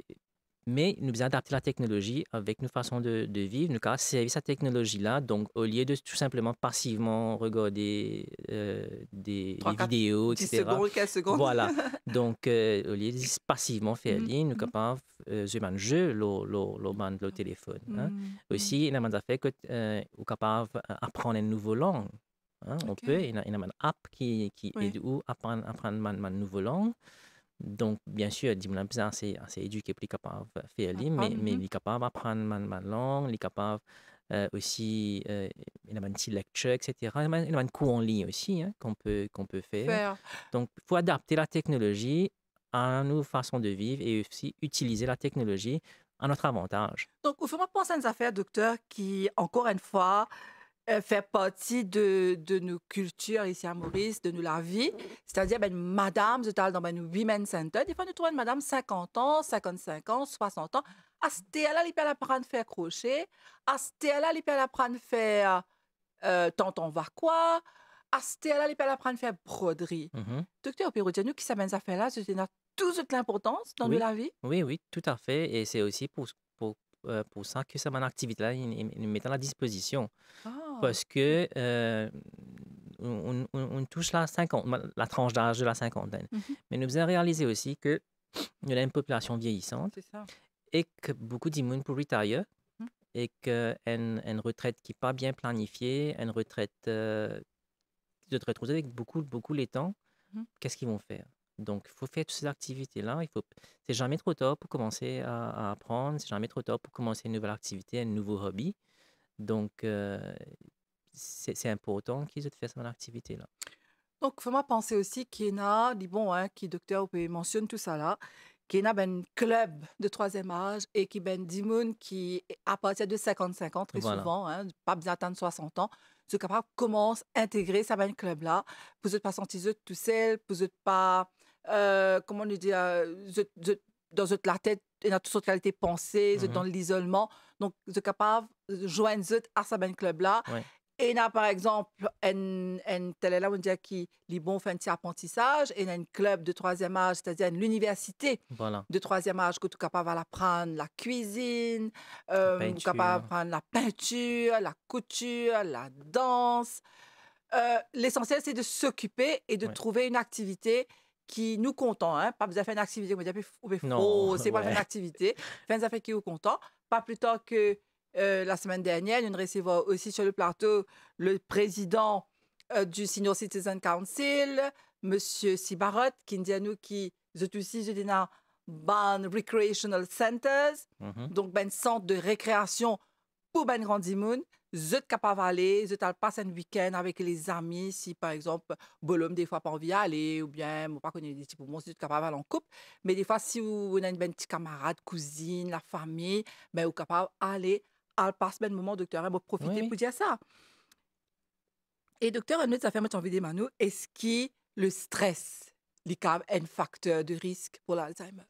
mais nous devons adapter la technologie avec nos façons de vivre, nous avons servi cette technologie-là. Donc, au lieu de tout simplement passivement regarder Trois, des quatre, vidéos, 10 etc. secondes, 15 secondes. Voilà. Donc, au lieu de juste passivement faire Mhm, ligne, nous sommes mhm, capables de jouer un jeu, le téléphone. Hein. mhm, mhm. Aussi, il y a des affaires que nous sommes capables d'apprendre une nouvelle langue. Hein. On peut, OK, il y a une app qui oui. aide où apprendre une nouvelle langue. Donc, bien sûr, dis-moi, assez éduqué pour être capable de faire lire, Apprendre. mais Mhm. il est capable d'apprendre ma langue, il est capable aussi, il a une petite lecture, etc. Il a un cours en ligne aussi hein, qu'on peut faire. Faire. Donc, il faut adapter la technologie à nos façons de vivre et aussi utiliser la technologie à notre avantage. Donc, il faut pas penser à une affaire, docteur, qui, encore une fois, fait partie de nos cultures ici à Maurice, de nous la vie. C'est-à-dire, ben, madame, je parle dans ben, Women Center. Des fois, nous trouvons une madame 50 ans, 55 ans, 60 ans. À ce là elle peut apprendre à faire crochet. À ce là elle peut apprendre à faire tonton va quoi. À ce là elle peut apprendre à faire broderie. Mhm. Docteur Perodiano, qui s'amène ça faire là, c'est toute l'importance dans nous Oui, la vie. oui, tout à fait. Et c'est aussi pour ça que ça, mon activité-là, il nous met à la disposition. Ah, Parce que on touche la tranche d'âge de la cinquantaine. mhm, Mais nous avons réalisé aussi que nous avons une population vieillissante c'est ça. et que beaucoup d'immunes pour retire Mhm, et qu'une retraite qui n'est pas bien planifiée, une retraite de te retrouver avec beaucoup les temps, mhm. qu'est-ce qu'ils vont faire? Donc, il faut faire toutes ces activités-là. C'est jamais trop tard pour commencer à apprendre. C'est jamais trop tard pour commencer une nouvelle activité, un nouveau hobby. Donc, c'est important qu'ils aient fait cette activité-là. Donc, fais-moi penser aussi qu'il y en a, dit bon, hein, qui docteur peut mentionne tout ça là, qu'il y en a ben club de troisième âge et qui ben dit moun qui à partir de 55 ans très Voilà. souvent, hein, pas besoin d'atteindre 60 ans, ce capable commence à intégrer ça ben club là, pour ne pas sentir tout seul, pour ne pas comment on dit dans la tête et dans toute sorte qualité pensée, dans Mhm. l'isolement, donc ce capable de joindre à ça ben club là. Ouais, Et il y a par exemple un tel là on dit qui les bons fait un petit apprentissage et il y a un club de troisième âge, c'est-à-dire l'université voilà. de troisième âge que tu es capable d'apprendre la cuisine, La capable peinture. d'apprendre la peinture, la couture, la danse. L'essentiel, c'est de s'occuper et de Ouais. trouver une activité qui nous content. Hein? Pas besoin de faire une activité, on va dire, Non, c'est pas faire une ouais. activité. Faire une affaire qui nous content. Pas plus tard que la semaine dernière, nous recevons aussi sur le plateau le président du Senior Citizen Council, Monsieur Sibarot, qui nous dit à nous qui, je aussi, je dis, dans ban recreational centers, Mhm. donc ben centre de récréation pour ben grand monde. Je suis capable d'aller, je passe un week-end avec les amis, si par exemple, bolom des fois pas envie d'aller, ou bien, moi pas connaître des types, moi je suis capable d'aller en couple, mais des fois, si vous avez une petite camarade, cousine, la famille, ben, vous êtes capable d'aller, à passer un moment, docteur, hein, vous Oui, profiter oui. pour dire ça. Et docteur, un autre, ça fait moi envie de Manu, est-ce que le stress, est un facteur de risque pour l'Alzheimer?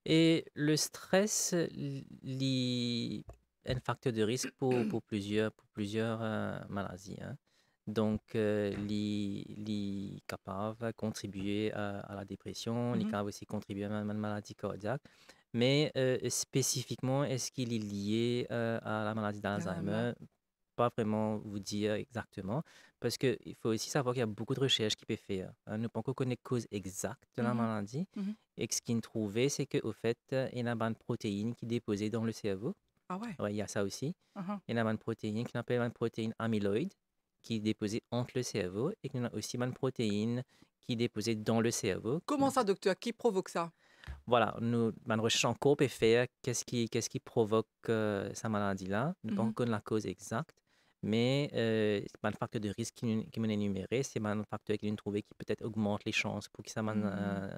Et le stress est un facteur de risque pour plusieurs maladies. Hein. Donc, il est capable de contribuer à la dépression, il est Mhm, capable aussi de contribuer à une maladie cardiaque. Mais spécifiquement, est-ce qu'il est lié à la maladie l'Alzheimer. d'Alzheimer? Pas vraiment vous dire exactement, parce qu'il faut aussi savoir qu'il y a beaucoup de recherches qui peuvent faire. Hein. Nous ne pouvons pas connaître la cause exacte de la Mhm, maladie. mhm. Et ce qu'ils ont trouvé, c'est qu'au fait, il y a une protéine qui est déposée dans le cerveau. Ah ouais. Ouais, il y a ça aussi. Mhm. Il y a une protéine qu'on appelle une protéine amyloïde qui est déposée entre le cerveau et qu'il y a aussi une protéine qui est déposée dans le cerveau. Comment ça, docteur? Qui provoque ça? Voilà, nous, une recherche en cours peut faire qu'est-ce qui provoque cette maladie-là. Nous ne pouvons pas Mhm, connaître la cause exacte, mais c'est un facteur de risque qui m'a énuméré. C'est un facteur qui nous trouvé qui peut-être augmente les chances pour que mhm.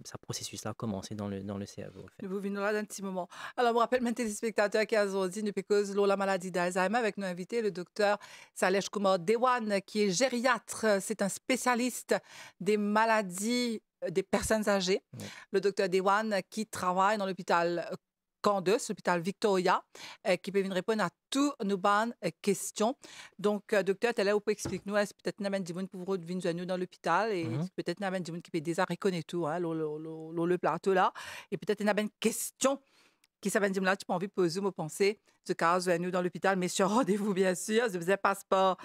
ça processus-là commence dans le cerveau, en fait. Nous vous venons là d'un petit moment. Alors, je me rappelle mes téléspectateurs qui ont dit depuis que la maladie d'Alzheimer avec nos invités, le docteur Salesh Kumar Dewan, qui est gériatre. C'est un spécialiste des maladies des personnes âgées. Oui. Le docteur Dewan qui travaille dans l'hôpital Candace, l'hôpital Victoria, qui peut venir répondre à toutes nos bonnes questions. Donc, docteur, tu es là pour expliquer nous, est-ce peut-être qu'il y a des gens pour venir nous dans l'hôpital et Mhm. peut-être qu'il y a des gens qui peuvent déjà reconnaître tout, hein, le plateau là. Et peut-être qu'il y a une question qui s'appelle là, tu peux envie de poser ou penser, ce cas, nous dans l'hôpital, mais sur rendez-vous, bien sûr. Je faisais passeport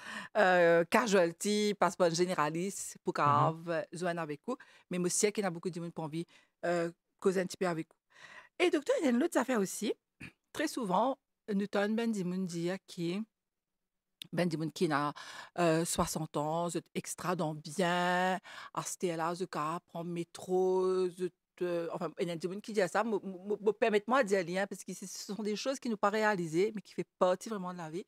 casualty, passeport généraliste pour Mhm. qu'on joindre avec vous. Mais moi aussi, qu'il y a beaucoup de gens qui ont envie de causer un petit peu avec vous. Et docteur, il y a une autre affaire aussi. Très souvent, nous avons ben di moun dire qui ben di moun qui a 60 ans, zut extra dans bien, à ce là, je ka prendre métro, enfin, il y a des gens qui disent ça, permettez-moi de dire lien, parce que ce sont des choses qui nous pas réalisées, mais qui fait partie vraiment de la vie.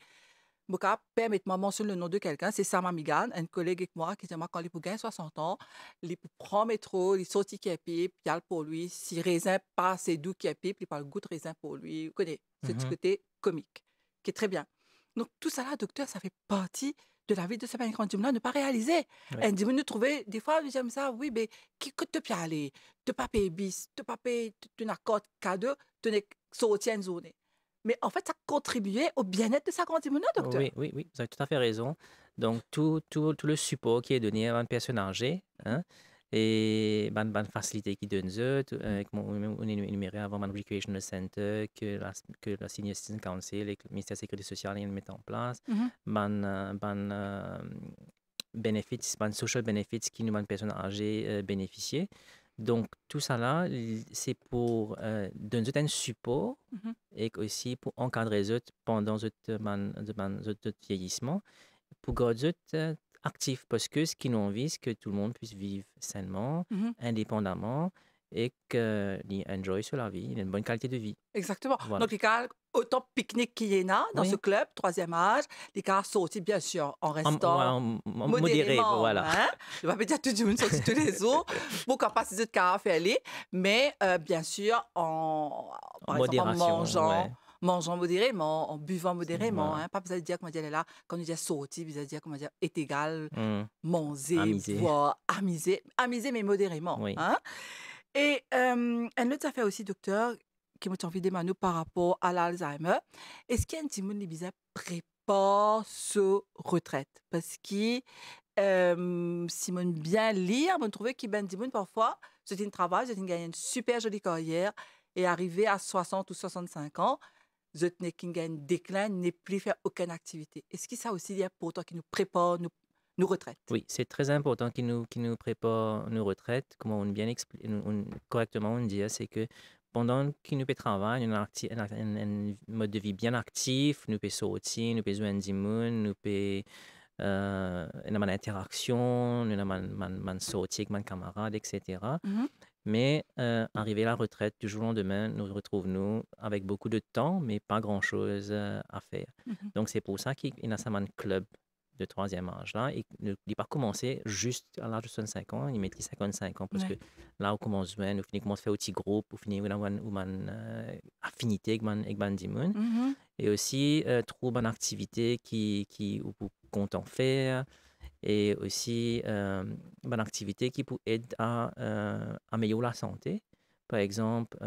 Moka, permettez-moi de mentionner le nom de quelqu'un, c'est Sam Amigan, un collègue avec moi qui dit moi quand il pour gagner 60 ans, il prend métro, il sortit qui est pipe, il y a pour lui, si raisin pas assez doux qui est pipe, il parle goût de raisin pour lui. Vous connaissez ce petit Mhm. côté comique, qui est très bien. Donc tout ça là, docteur, ça fait partie de la vie de ce grand là ne pas réaliser. Oui. Un dimanche, nous trouver, des fois, j'aime ça, oui, mais qui que te peut aller, te pas payer bis, te pas payer, tu n'accordes cadeau, tu n'es sorti une journée. Mais en fait, ça contribuait au bien-être de sa grande docteur. Oui, oui, oui, vous avez tout à fait raison. Donc, tout le support qui est donné à une personne âgée, hein, et ban facilité qui donne comme on est énuméré avant ban recreational center que la senior citizen council et que le ministère de la sécurité sociale ils mettent en place Mhm. ban benefits ban social benefits qui nous ban personnes âgées bénéficier. Donc tout ça là c'est pour donner un support Mhm. et aussi pour encadrer eux pendant ce vieillissement pour garder actif parce que ce qu'ils ont envie, c'est que tout le monde puisse vivre sainement, Mhm. indépendamment et qu'ils enjoy sur la vie, il a une bonne qualité de vie. Exactement. Voilà. Donc, les gars, autant pique-nique qu'il y en a dans ce Oui, club, troisième âge, les gars sortent, bien sûr, en restant modéré, modérément. voilà. Hein? Je ne vais pas dire tout le monde sortir tous les jours. Pourquoi pas ces autres cas à faire aller. Mais bien sûr, En par exemple, en modération, ouais. mangeant modérément, en buvant modérément. Voilà. Hein? Pas besoin de dire, comment dire, elle est là, quand on dit sortir, besoin de dire, comment dire, est égal, manger, Amusé, boire, amuser, mais modérément. oui. Hein? Et une autre affaire aussi, docteur, qui m'a envie de demander par rapport à l'Alzheimer. Est-ce qu'il y a un petit monde qui bizarre prépare ce retraite? Parce que Simone bien lire, on trouve qu'il ben Simone parfois, c'est un travail, c'est une gagne une super jolie carrière et arrivé à 60 ou 65 ans, je n'ai qu'un gagne déclin, n'est plus faire aucune activité. Est-ce que ça aussi il y a pour toi qui nous prépare nous retraite? Oui, c'est très important qu'ils nous préparent nos retraites. Comment on bien correctement on dit, c'est que pendant qu'ils nous travaillent, on a un mode de vie bien actif, nous peut sortir, nous peut jouer un dimoun, nous peut une interaction, une sortie avec mes camarades, etc. Mhm, Mais arrivé à la retraite, du jour au lendemain, nous retrouvons avec beaucoup de temps, mais pas grand-chose à faire. mhm. Donc, c'est pour ça qu'il y a un club de troisième âge là et ne dit pas commencer juste à l'âge de 65 ans, il met 55 ans parce que Ouais. là, on commence bien, on finit commence à faire un petit groupe, on finit une affinité avec man dimoun Mhm, et aussi trouver une activité où vous comptez faire et aussi une activité qui peut aider à améliorer la santé. Par exemple,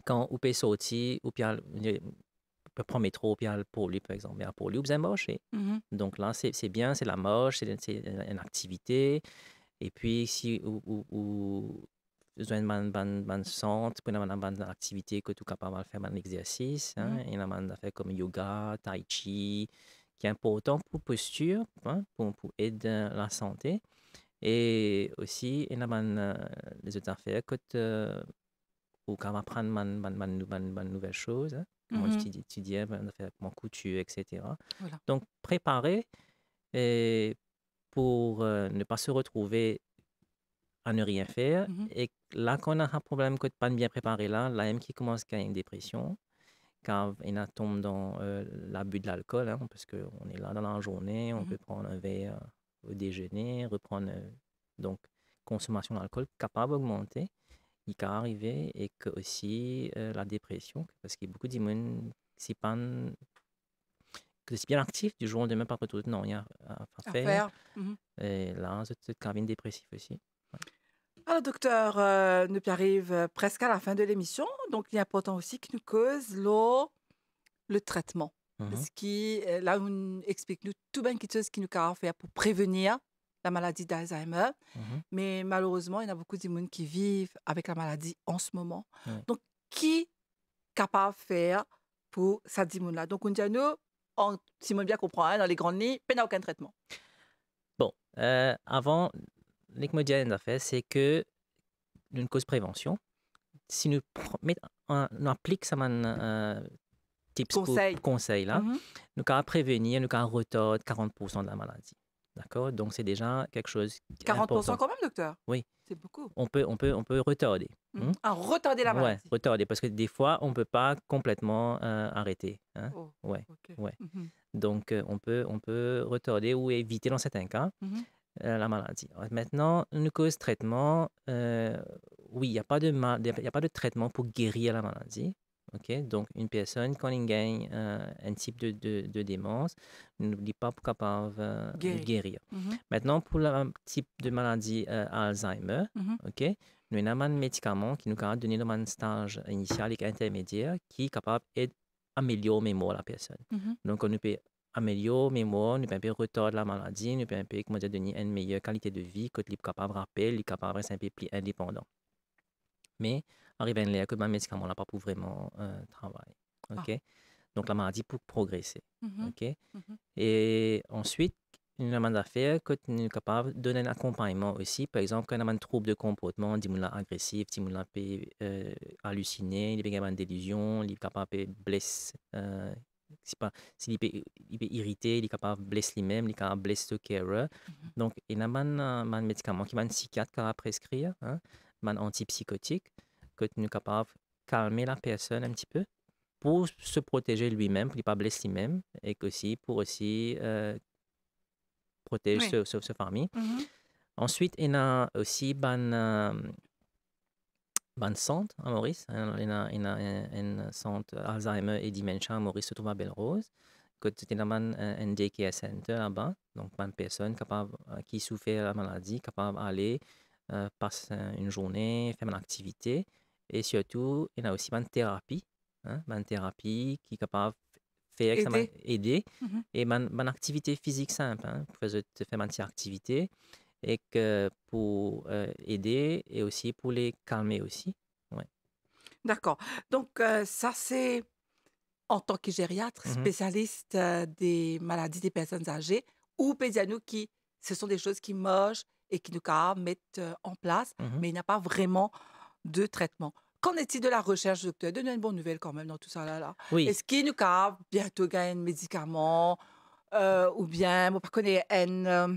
quand vous pouvez sortir, ou bien prendre le métro, ou bien pour lui, par exemple, bien pour lui, vous allez marcher. mhm, Donc là, c'est bien, c'est la marche, c'est une activité. Et puis, si vous avez une centre, puis une activité que tu es capable de faire un exercice, hein, mhm. il y a des affaires comme yoga, tai chi, qui est important pour posture, hein, pour aider la santé. Et aussi, il y a les autres affaires que ou quand on apprendre une nouvelle chose, hein, comment Mhm. étudier, faire comment couture, etc. Voilà. Donc, préparer et pour ne pas se retrouver à ne rien faire. Mhm. Et là, quand on a un problème que de pas bien préparé, là, même qui commence à avoir une dépression, quand on tombe dans l'abus de l'alcool, hein, parce qu'on est là dans la journée, on Mhm. peut prendre un verre au déjeuner, reprendre, donc, consommation d'alcool capable d'augmenter, il peut arriver et que aussi la dépression, parce qu'il y a beaucoup de monde qui pas que c'est bien actif du jour au lendemain, par contre, non, il y a à À faire. faire. Mhm. Et là, c'est cabine dépressif aussi. Ouais. Alors, docteur, nous arrive presque à la fin de l'émission. Donc, il est important aussi que nous cause le traitement. Mhm, Ce qui, là, on explique-nous tout bien quelque chose qui nous peut faire pour prévenir la maladie d'Alzheimer. mhm, Mais malheureusement, il y a beaucoup de monde qui vivent avec la maladie en ce moment. ouais. Donc, qui est capable de faire pour cette là. Donc, on dit à nous, si on bien comprend, hein, dans les grandes lignes, il n'y a aucun traitement. Bon, avant, ce que je dis, fait, c'est que d'une cause prévention, si nous, nous appliquons ça, tips pour Conseil. conseil là, Mhm. nous pouvons prévenir, nous pouvons retarder 40% de la maladie. D'accord? Donc, c'est déjà quelque chose 40% d'important. quand même, docteur. Oui, C'est beaucoup. on peut retarder. Mhm. À retarder la Ouais, maladie. retarder, parce que des fois, on ne peut pas complètement arrêter. Hein? Oh, Ouais, ok. ouais. Mhm. Donc, on peut retarder ou éviter dans certains cas Mhm. la maladie. Alors, maintenant, une cause traitement, oui, il n'y a pas il y a pas de traitement pour guérir la maladie. Ok, donc une personne quand elle gagne un type de démence, n'oublie pas pour capable de Guéri. guérir. Mhm. Maintenant, pour le type de maladie Alzheimer, Mhm. ok, nous avons un médicament qui nous a donné dans un stage initial et intermédiaire qui est capable d'améliorer la mémoire de la personne. Mhm. Donc, on peut améliorer mémoire, nous pouvons retarder la maladie, nous pouvons comment dire, donner une meilleure qualité de vie, que les capable de rappeler, les capable de rester un peu plus indépendant. Mais arrive à une que le médicament n'a pas pour vraiment travailler. Ah. OK? Donc, la maladie peut progresser. Mhm. OK? Mhm. Et ensuite, une demande d'affaires que tu es capable de donner un accompagnement aussi. Par exemple, quand on a un trouble de comportement, dit agressif, dit peut halluciner, il peut avoir une délusion, il est capable de blesser, s'il peut irriter, il est capable de blesser lui-même, il est capable de blesser le carer. Donc, il y a un médicament qui est un psychiatre qui va prescrire, hein, un antipsychotique, que tu es capable de calmer la personne un petit peu pour se protéger lui-même, pour ne pas blesser lui-même, et aussi pour aussi protéger Oui. sa famille. Mhm. Ensuite, il y a aussi un centre à Maurice. Il y a un centre Alzheimer et dementia à Maurice, se trouve à Belle-Rose. Il y a un daycare center là-bas. Donc, une personne capable, qui souffre de la maladie, capable d'aller passer une journée, faire une activité. Et surtout, il y a aussi une thérapie. Hein, une thérapie qui est capable de faire aider. Mhm. Et une activité physique simple. Hein, pour faire une petite activité et que pour aider et aussi pour les calmer aussi. Ouais. D'accord. Donc, ça, c'est en tant que gériatre, Mhm. spécialiste des maladies des personnes âgées ou pédiano qui, ce sont des choses qui mangent et qui nous mettent en place, Mhm. mais il n'y a pas vraiment de traitement. Qu'en est-il de la recherche, docteur? Donnez une bonne nouvelle quand même dans tout ça là. Oui, Est-ce qu'il nous bientôt gagner un médicament ou bien, moi, pas connais un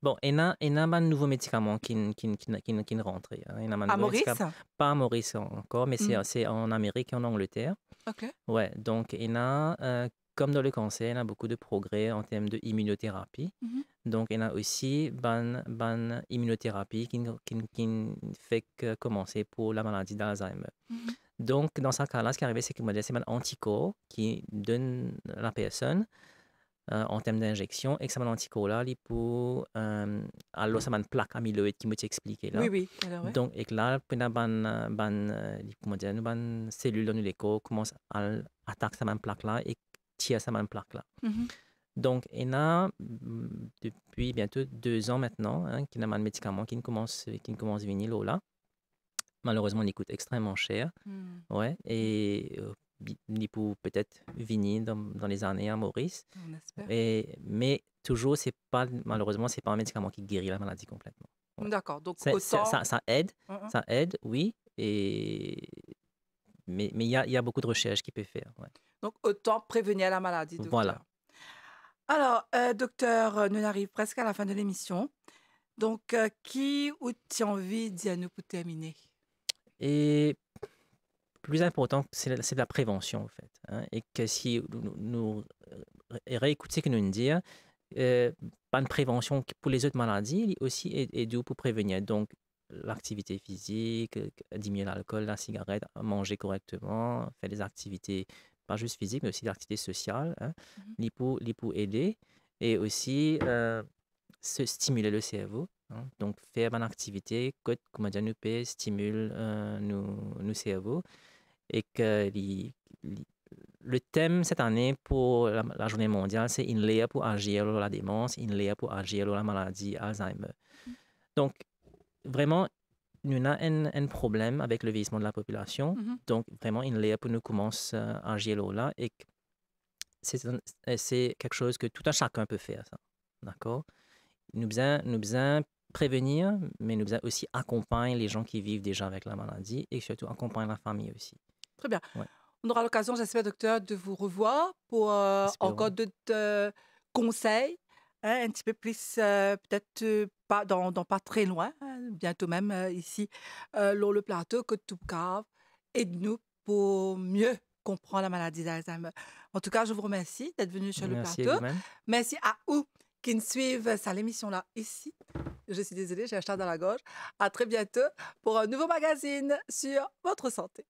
bon, il y a un nouveau médicament qui rentre. Hein. Il y a un à nouveau médicament, Maurice? pas à Maurice encore, mais Hmm. c'est en Amérique et en Angleterre. OK. Ouais, donc il y a, comme dans le cancer, il y a beaucoup de progrès en termes d'immunothérapie. Mhm. Donc, il y a aussi une immunothérapie qui fait que commencer pour la maladie d'Alzheimer. Mhm. Donc, dans ce cas-là, ce qui est arrivé, c'est que c'est un anticorps qui donne à la personne en termes d'injection, et que ce anticorps-là, il peut, alors, c'est une plaque amyloïde qui m'a expliqué Oui, là. oui. Alors, ouais. Donc, et que là, puis, une cellule dans le corps commence à attaquer cette plaque-là et tire cette plaque-là. Mhm. Donc, il y a depuis bientôt 2 ans maintenant, hein, qu'il y a un médicament qui commence à venir là. Malheureusement, il coûte extrêmement cher. Hmm. Ouais, et il peut peut-être venir dans les années à Maurice. On espère. Mais toujours, malheureusement, c'est pas un médicament qui guérit la maladie complètement. Ouais. D'accord. Donc, Ça, autant. Mhm. ça aide, oui, mais il y a beaucoup de recherches qu'il peut faire. Ouais. Donc, autant prévenir la maladie, Voilà. docteur. Alors, docteur, nous arrive presque à la fin de l'émission. Donc, qui ou tu as envie de dire nous pour terminer? Et plus important, c'est la prévention, en fait. Hein, et que si nous réécoutez ce que nous dire, pas une prévention pour les autres maladies, il aussi aide pour prévenir. Donc, l'activité physique, diminuer l'alcool, la cigarette, manger correctement, faire des activités, pas juste physiques, mais aussi des activités sociales. Hein, Mhm. il peut aider. Et aussi, se stimuler le cerveau. Hein, donc, faire une activité que, comment dire, nous peut stimuler nos cerveaux et que le thème cette année pour la journée mondiale, c'est INLEA pour agir sur la démence, INLEA pour agir sur la maladie Alzheimer. Donc, vraiment, nous avons un problème avec le vieillissement de la population. Mhm. Donc, vraiment, INLEA pour nous commencer à agir là et c'est quelque chose que tout un chacun peut faire, ça. D'accord? Nous besoin prévenir, mais nous besoin aussi accompagner les gens qui vivent déjà avec la maladie et surtout accompagner la famille aussi. Très bien. Ouais. On aura l'occasion, j'espère, docteur, de vous revoir pour Espérons. encore d'autres conseils, hein, un petit peu plus, peut-être pas dans pas très loin, hein, bientôt même ici, sur le plateau, que tout cave, aide-nous pour mieux comprendre la maladie d'Alzheimer. En tout cas, je vous remercie d'être venu sur le Merci à plateau. vous-même. Merci à vous qui nous suivent ça l'émission-là ici. Je suis désolée, j'ai un chat dans la gorge. À très bientôt pour un nouveau magazine sur votre santé.